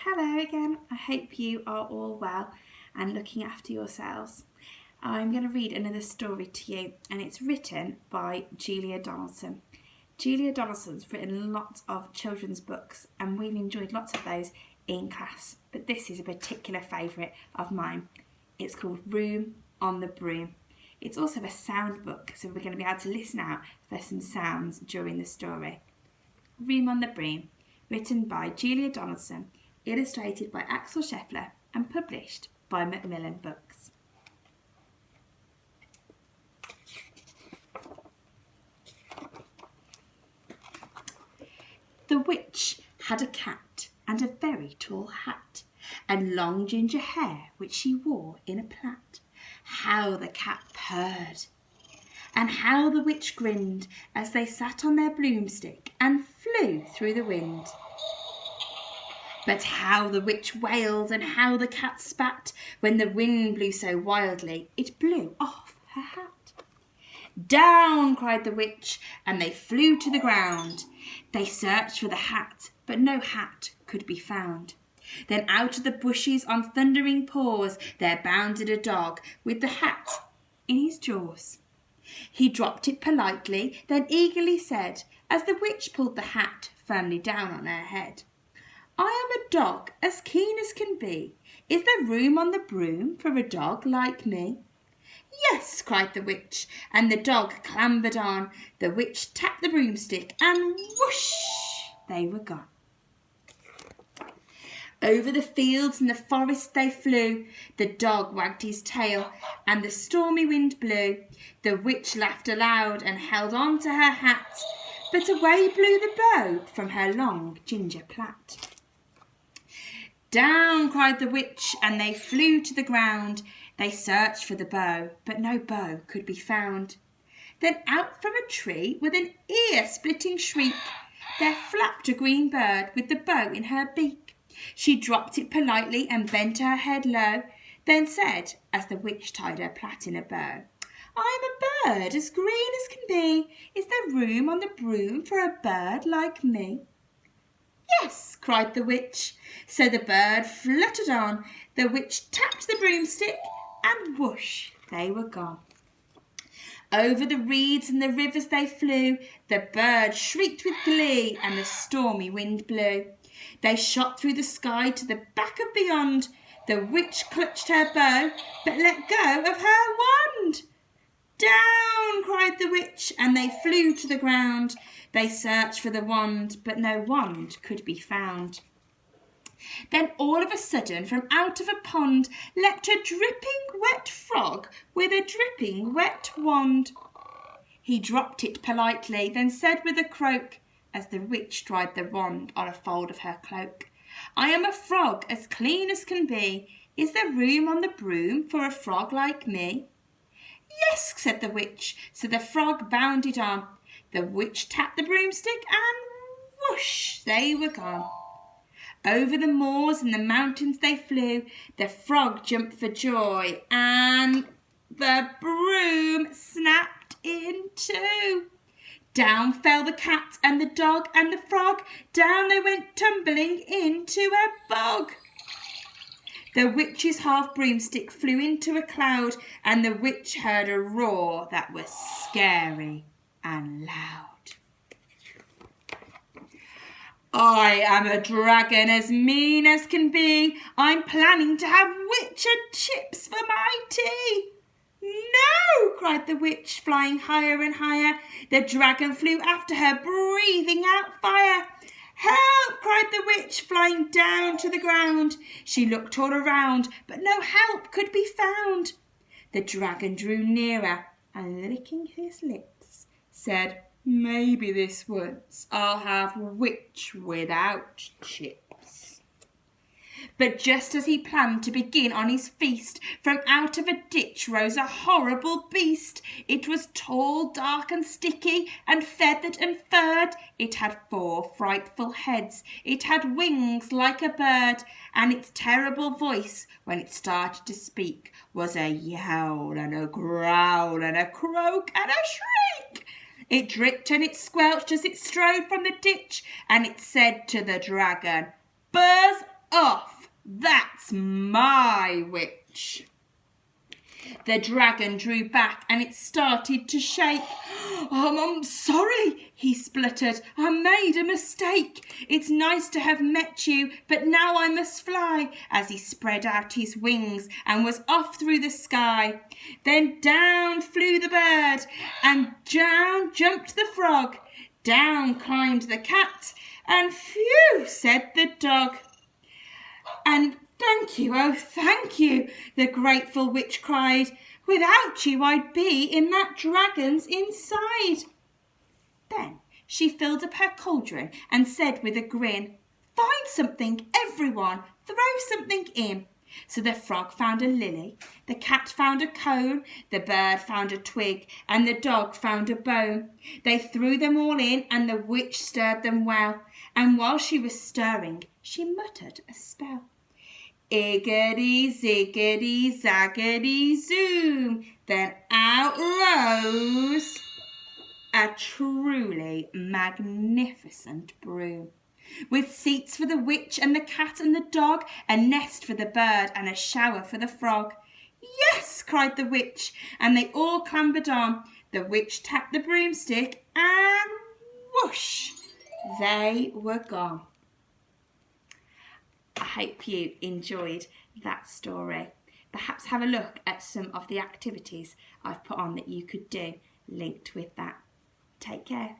Hello again. I hope you are all well and looking after yourselves. I'm going to read another story to you, and it's written by Julia Donaldson. Julia Donaldson's written lots of children's books, and we've enjoyed lots of those in class, but this is a particular favourite of mine. It's called Broom on the Broom. It's also a sound book, so we're going to be able to listen out for some sounds during the story. Broom on the Broom, written by Julia Donaldson, illustrated by Axel Scheffler and published by Macmillan Books. The witch had a cat and a very tall hat, and long ginger hair which she wore in a plait. How the cat purred, and how the witch grinned as they sat on their broomstick and flew through the wind. But how the witch wailed and how the cat spat when the wind blew so wildly it blew off her hat. Down, cried the witch, and they flew to the ground. They searched for the hat, but no hat could be found. Then out of the bushes on thundering paws there bounded a dog with the hat in his jaws. He dropped it politely, then eagerly said, as the witch pulled the hat firmly down on her head, I am a dog as keen as can be. Is there room on the broom for a dog like me? Yes, cried the witch, and the dog clambered on. The witch tapped the broomstick, and whoosh, they were gone. Over the fields and the forest they flew. The dog wagged his tail, and the stormy wind blew. The witch laughed aloud and held on to her hat, but away blew the bow from her long ginger plait. Down, cried the witch, and they flew to the ground. They searched for the bow, but no bow could be found. Then out from a tree, with an ear-splitting shriek, there flapped a green bird with the bow in her beak. She dropped it politely and bent her head low, then said, as the witch tied her plait in a bow, I am a bird as green as can be. Is there room on the broom for a bird like me? Yes, cried the witch. So the bird fluttered on. The witch tapped the broomstick, and whoosh, they were gone. Over the reeds and the rivers they flew. The bird shrieked with glee, and the stormy wind blew. They shot through the sky to the back of beyond. The witch clutched her bow, but let go of her wand. Down, cried the witch, and they flew to the ground. They searched for the wand, but no wand could be found. Then all of a sudden, from out of a pond, leapt a dripping wet frog with a dripping wet wand. He dropped it politely, then said with a croak, as the witch dried the wand on a fold of her cloak, I am a frog as clean as can be. Is there room on the broom for a frog like me? Yes, said the witch, so the frog bounded on. The witch tapped the broomstick, and whoosh, they were gone. Over the moors and the mountains they flew. The frog jumped for joy, and the broom snapped in two. Down fell the cat and the dog and the frog. Down they went tumbling into a bog. The witch's half broomstick flew into a cloud, and the witch heard a roar that was scary and loud. I am a dragon as mean as can be. I'm planning to have witcher chips for my tea. No, cried the witch, flying higher and higher. The dragon flew after her, breathing out fire. Help, cried the witch, flying down to the ground. She looked all around, but no help could be found. The dragon drew nearer, and licking his lips, said, maybe this once I'll have witch without chips. But just as he planned to begin on his feast, from out of a ditch rose a horrible beast. It was tall, dark and sticky, and feathered and furred. It had 4 frightful heads. It had wings like a bird, and its terrible voice, when it started to speak, was a yowl and a growl and a croak and a shriek. It dripped and it squelched as it strode from the ditch, and it said to the dragon, Buzz off. That's my witch." The dragon drew back and it started to shake. I'm sorry," he spluttered. "I made a mistake. It's nice to have met you, but now I must fly," as he spread out his wings and was off through the sky. Then down flew the bird and down jumped the frog. Down climbed the cat and phew, said the dog. "And thank you, oh thank you," the grateful witch cried. "Without you I'd be in that dragon's inside." Then she filled up her cauldron and said with a grin, "Find something, everyone, throw something in." So the frog found a lily, the cat found a cone, the bird found a twig, and the dog found a bone. They threw them all in, and the witch stirred them well. And while she was stirring, she muttered a spell. "Iggity, ziggity, zaggity, zoom." Then out rose a truly magnificent broom, with seats for the witch and the cat and the dog, a nest for the bird and a shower for the frog. "Yes," cried the witch, and they all clambered on. The witch tapped the broomstick and whoosh, they were gone. I hope you enjoyed that story. Perhaps have a look at some of the activities I've put on that you could do linked with that. Take care.